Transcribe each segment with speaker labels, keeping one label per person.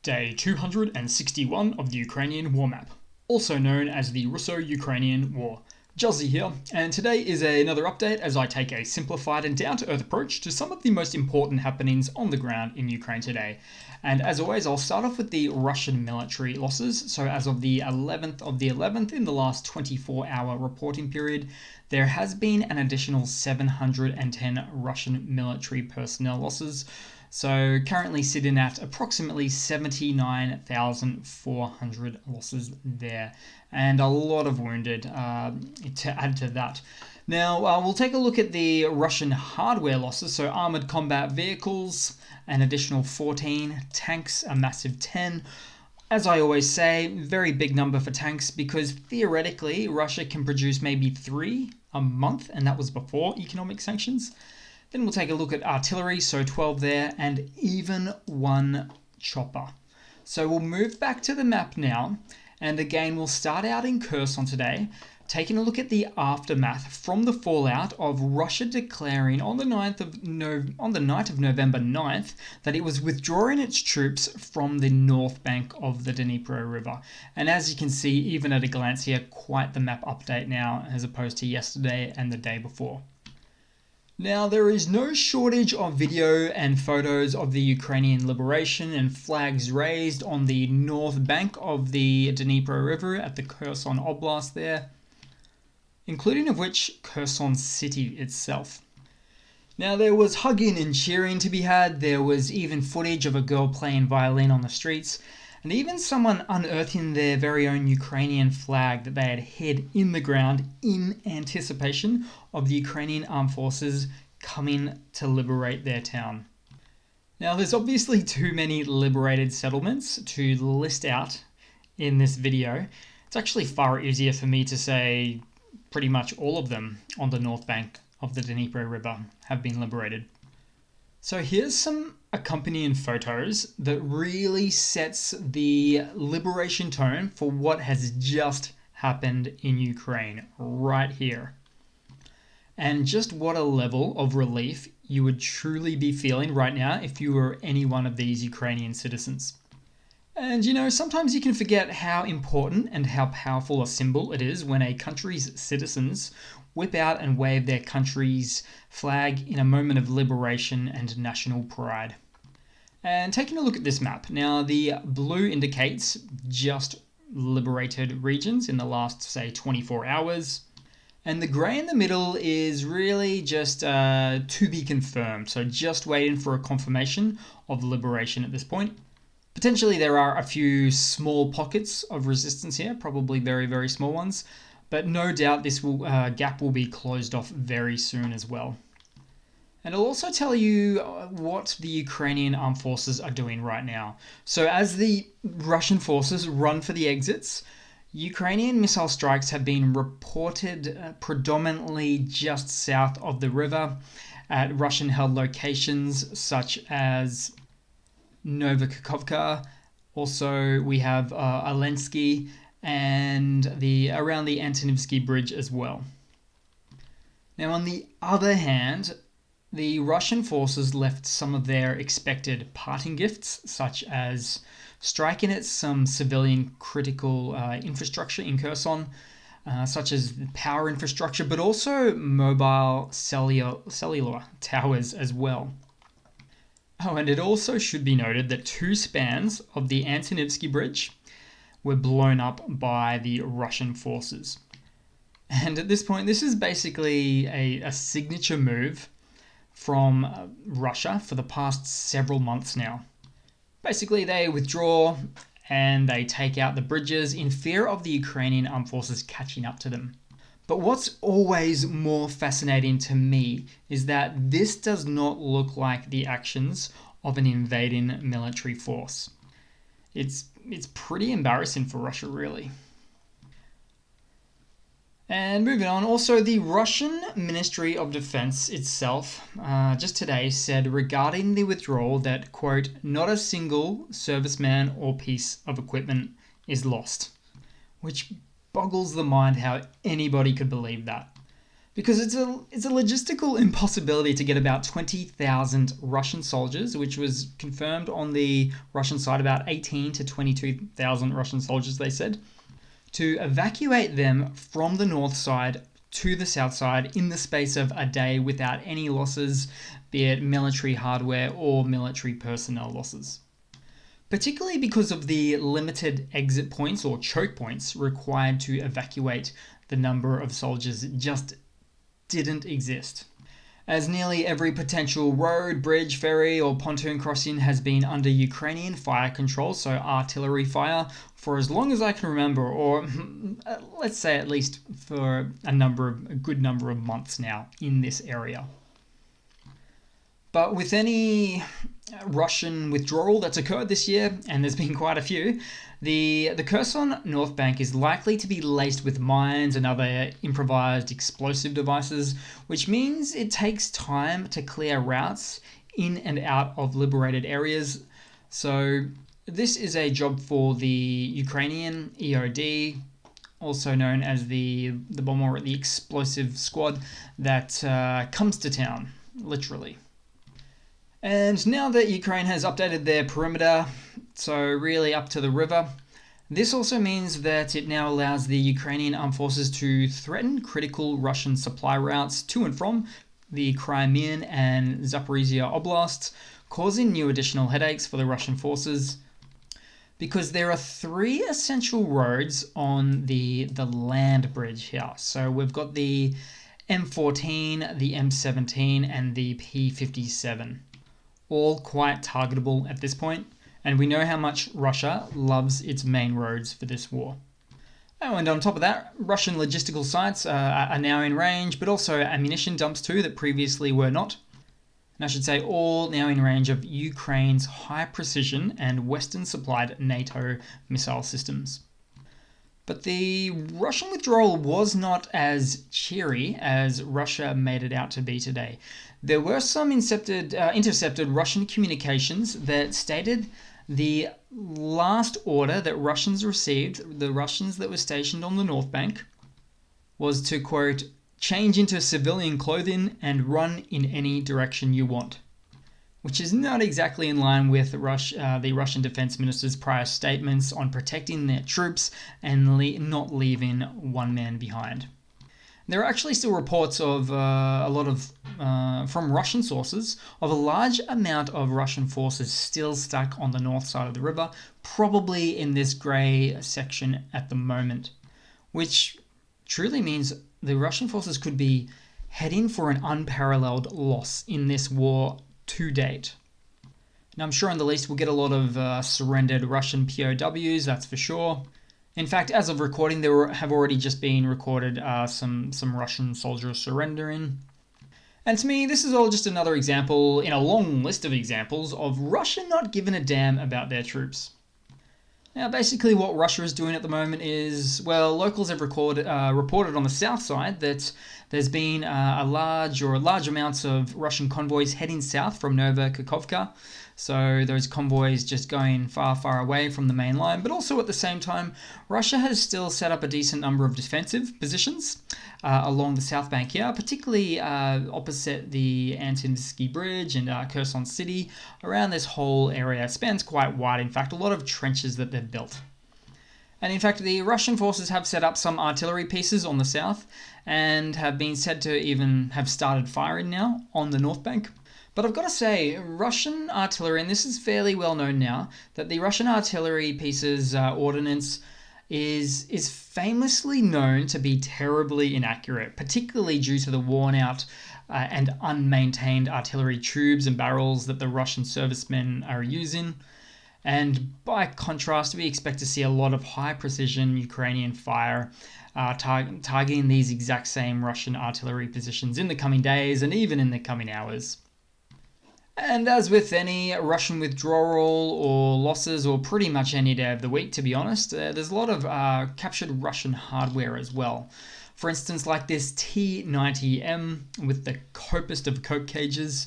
Speaker 1: Day 261 of the Ukrainian War Map, also known as the Russo-Ukrainian War. Juzzy here, and today is another update as I take a simplified and down-to-earth approach to some of the most important happenings on the ground in Ukraine today. And as always, I'll start off with the Russian military losses. So as of the 11th of the 11th, in the last 24-hour reporting period, there has been an additional 710 Russian military personnel losses. So currently sitting at approximately 79,400 losses there, and a lot of wounded to add to that. Now we'll take a look at the Russian hardware losses. So armored combat vehicles, an additional 14, tanks a massive 10. As I always say, very big number for tanks because theoretically Russia can produce maybe 3 a month, and that was before economic sanctions. Then we'll take a look at artillery, so 12 there, and even 1 chopper. So we'll move back to the map now, and again we'll start out in Kherson today, taking a look at the aftermath from the fallout of Russia declaring on the night of November 9th that it was withdrawing its troops from the north bank of the Dnipro River. And as you can see, even at a glance here, quite the map update now as opposed to yesterday and the day before. Now, there is no shortage of video and photos of the Ukrainian liberation and flags raised on the north bank of the Dnipro River at the Kherson Oblast there, including of which Kherson city itself. Now, there was hugging and cheering to be had, there was even footage of a girl playing violin on the streets, and even someone unearthing their very own Ukrainian flag that they had hid in the ground in anticipation of the Ukrainian armed forces coming to liberate their town. Now, there's obviously too many liberated settlements to list out in this video. It's actually far easier for me to say pretty much all of them on the north bank of the Dnipro River have been liberated. So here's some accompanying photos that really sets the liberation tone for what has just happened in Ukraine right here. And just what a level of relief you would truly be feeling right now if you were any one of these Ukrainian citizens. And you know, sometimes you can forget how important and how powerful a symbol it is when a country's citizens whip out and wave their country's flag in a moment of liberation and national pride. And taking a look at this map, now the blue indicates just liberated regions in the last, say, 24 hours. And the grey in the middle is really just to be confirmed, so just waiting for a confirmation of liberation at this point. Potentially there are a few small pockets of resistance here, probably very, very small ones, but no doubt this gap will be closed off very soon as well. And I'll also tell you what the Ukrainian armed forces are doing right now. So as the Russian forces run for the exits, Ukrainian missile strikes have been reported predominantly just south of the river at Russian-held locations such as Novokhovka. Also, we have Alensky and around the Antonivsky Bridge as well. Now, on the other hand, the Russian forces left some of their expected parting gifts, such as striking at some civilian critical infrastructure in Kherson, such as power infrastructure, but also mobile cellular towers as well. Oh, and it also should be noted that 2 spans of the Antonivsky Bridge were blown up by the Russian forces. And at this point, this is basically a signature move from Russia for the past several months now. Basically, they withdraw and they take out the bridges in fear of the Ukrainian armed forces catching up to them. But what's always more fascinating to me is that this does not look like the actions of an invading military force. It's pretty embarrassing for Russia, really. And moving on, also the Russian Ministry of Defense itself just today said regarding the withdrawal that, quote, not a single serviceman or piece of equipment is lost, which boggles the mind how anybody could believe that. Because it's a logistical impossibility to get about 20,000 Russian soldiers, which was confirmed on the Russian side, about 18 to 22,000 Russian soldiers, they said, to evacuate them from the north side to the south side in the space of a day without any losses, be it military hardware or military personnel losses. Particularly because of the limited exit points or choke points required to evacuate, the number of soldiers just didn't exist. As nearly every potential road, bridge, ferry, or pontoon crossing has been under Ukrainian fire control, so artillery fire, for as long as I can remember, or let's say at least for a good number of months now in this area. But with any Russian withdrawal that's occurred this year, and there's been quite a few, the Kherson North Bank is likely to be laced with mines and other improvised explosive devices, which means it takes time to clear routes in and out of liberated areas. So this is a job for the Ukrainian EOD, also known as the bomber or the explosive squad that comes to town, literally. And now that Ukraine has updated their perimeter, so really up to the river, this also means that it now allows the Ukrainian armed forces to threaten critical Russian supply routes to and from the Crimean and Zaporizhia oblasts, causing new additional headaches for the Russian forces. Because there are 3 essential roads on the land bridge here. So we've got the M14, the M17, and the P57. All quite targetable at this point, and we know how much Russia loves its main roads for this war. Oh, and on top of that, Russian logistical sites are now in range, but also ammunition dumps too that previously were not. And I should say all now in range of Ukraine's high precision and Western supplied NATO missile systems. But the Russian withdrawal was not as cheery as Russia made it out to be today. There were some intercepted Russian communications that stated the last order that Russians received, the Russians that were stationed on the North Bank, was to, quote, change into civilian clothing and run in any direction you want. Which is not exactly in line with the Russian defense minister's prior statements on protecting their troops and not leaving one man behind. There are actually still reports of from Russian sources of a large amount of Russian forces still stuck on the north side of the river, probably in this grey section at the moment, which truly means the Russian forces could be heading for an unparalleled loss in this war to date. Now, I'm sure in the least we'll get a lot of surrendered Russian POWs, that's for sure. In fact, as of recording, there have already just been recorded some Russian soldiers surrendering. And to me, this is all just another example in a long list of examples of Russia not giving a damn about their troops. Now, basically what Russia is doing at the moment is, well, locals have reported on the south side that there's been large amounts of Russian convoys heading south from Nova Kakhovka. So those convoys just going far, far away from the main line. But also at the same time, Russia has still set up a decent number of defensive positions along the south bank here, particularly opposite the Antinsky Bridge and Kherson City. Around this whole area, it spans quite wide. In fact, a lot of trenches that they've built. And in fact, the Russian forces have set up some artillery pieces on the south and have been said to even have started firing now on the north bank. But I've got to say, Russian artillery, and this is fairly well known now, that the Russian artillery pieces ordnance is famously known to be terribly inaccurate, particularly due to the worn out and unmaintained artillery tubes and barrels that the Russian servicemen are using. And by contrast, we expect to see a lot of high precision Ukrainian fire targeting these exact same Russian artillery positions in the coming days and even in the coming hours. And as with any Russian withdrawal or losses, or pretty much any day of the week, to be honest, there's a lot of captured Russian hardware as well. For instance, like this T-90M with the copest of coke cages.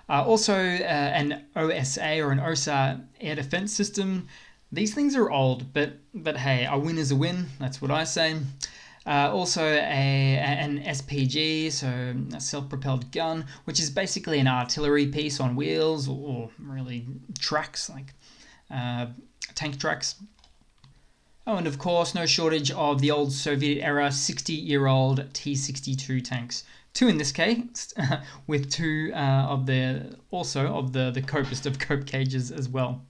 Speaker 1: Also an OSA or an OSA air defense system. These things are old, but hey, a win is a win. That's what I say. Also an SPG, so a self-propelled gun, which is basically an artillery piece on wheels, or really tracks, like tank tracks. Oh, and of course, no shortage of the old Soviet-era 60-year-old T-62 tanks. Two in this case, with two of the copest of cope cages as well.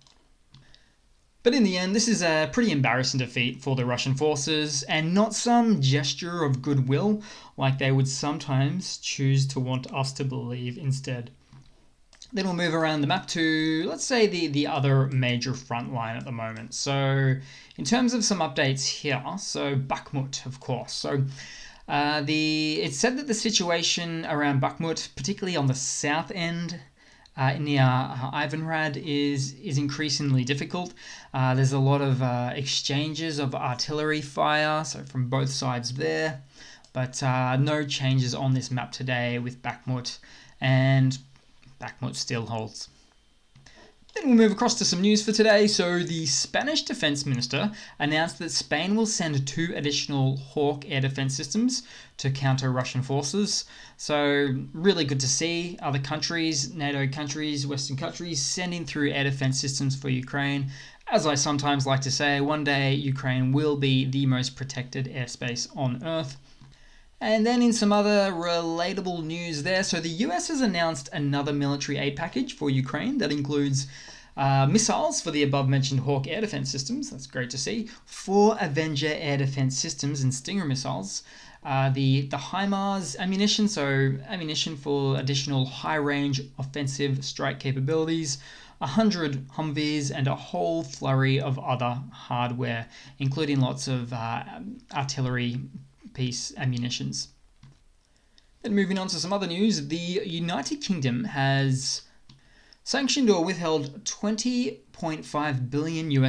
Speaker 1: But in the end, this is a pretty embarrassing defeat for the Russian forces, and not some gesture of goodwill like they would sometimes choose to want us to believe instead. Then we'll move around the map to, let's say, the other major front line at the moment. So in terms of some updates here, so Bakhmut, of course. So it's said that the situation around Bakhmut, particularly on the south end, near Ivanrad, is increasingly difficult. There's a lot of exchanges of artillery fire, so from both sides there, but no changes on this map today with Bakhmut, and Bakhmut still holds. Then we'll move across to some news for today. So the Spanish defense minister announced that Spain will send 2 additional Hawk air defense systems to counter Russian forces. So really good to see other countries, NATO countries, Western countries, sending through air defense systems for Ukraine. As I sometimes like to say, one day Ukraine will be the most protected airspace on Earth. And then in some other relatable news there, so the US has announced another military aid package for Ukraine that includes missiles for the above-mentioned Hawk air defense systems. That's great to see. 4 Avenger air defense systems and Stinger missiles. The HIMARS ammunition, so ammunition for additional high-range offensive strike capabilities. 100 Humvees and a whole flurry of other hardware, including lots of artillery piece ammunitions. Then moving on to some other news, the United Kingdom has sanctioned or withheld $20.5 billion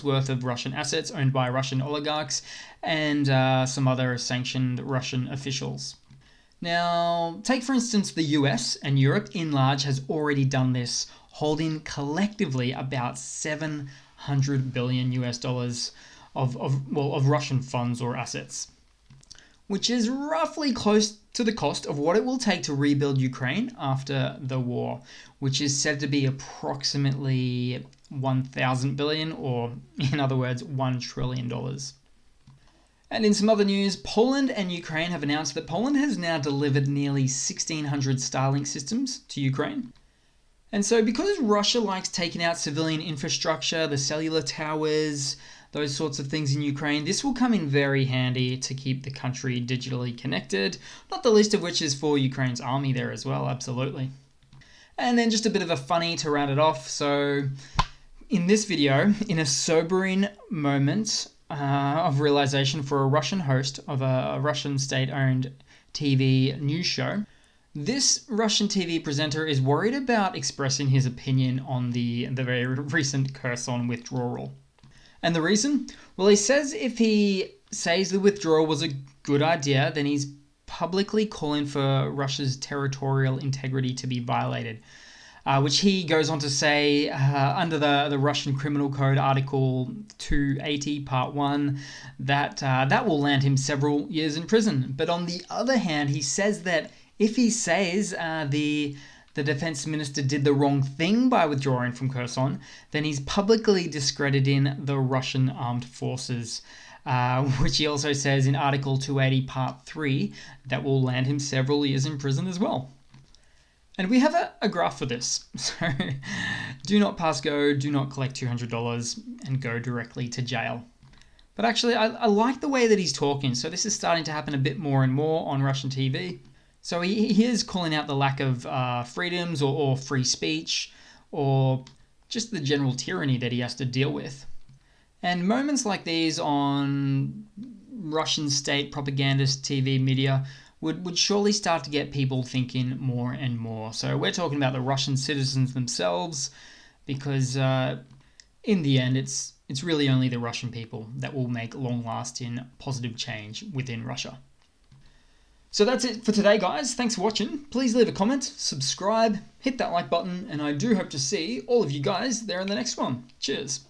Speaker 1: worth of Russian assets owned by Russian oligarchs and some other sanctioned Russian officials. Now, take for instance the US, and Europe in large has already done this, holding collectively about $700 billion of Russian funds or assets, which is roughly close to the cost of what it will take to rebuild Ukraine after the war, which is said to be approximately 1,000 billion, or in other words, $1 trillion. And in some other news, Poland and Ukraine have announced that Poland has now delivered nearly 1,600 Starlink systems to Ukraine. And so because Russia likes taking out civilian infrastructure, the cellular towers, those sorts of things in Ukraine, this will come in very handy to keep the country digitally connected, not the least of which is for Ukraine's army there as well, absolutely. And then just a bit of a funny to round it off. So in this video, in a sobering moment of realization for a Russian host of a Russian state-owned TV news show, this Russian TV presenter is worried about expressing his opinion on the very recent Kherson withdrawal. And the reason? Well, he says if he says the withdrawal was a good idea, then he's publicly calling for Russia's territorial integrity to be violated, which he goes on to say under the Russian Criminal Code Article 280, Part 1, that will land him several years in prison. But on the other hand, he says that if he says the defense minister did the wrong thing by withdrawing from Kherson, then he's publicly discrediting the Russian armed forces, which he also says in Article 280, Part 3, that will land him several years in prison as well. And we have a graph for this. So do not pass go, do not collect $200 and go directly to jail. But actually, I like the way that he's talking. So this is starting to happen a bit more and more on Russian TV. So he is calling out the lack of freedoms or free speech, or just the general tyranny that he has to deal with. And moments like these on Russian state propagandist TV media would surely start to get people thinking more and more. So we're talking about the Russian citizens themselves, because in the end, it's really only the Russian people that will make long-lasting positive change within Russia. So that's it for today, guys. Thanks for watching. Please leave a comment, subscribe, hit that like button, and I do hope to see all of you guys there in the next one. Cheers.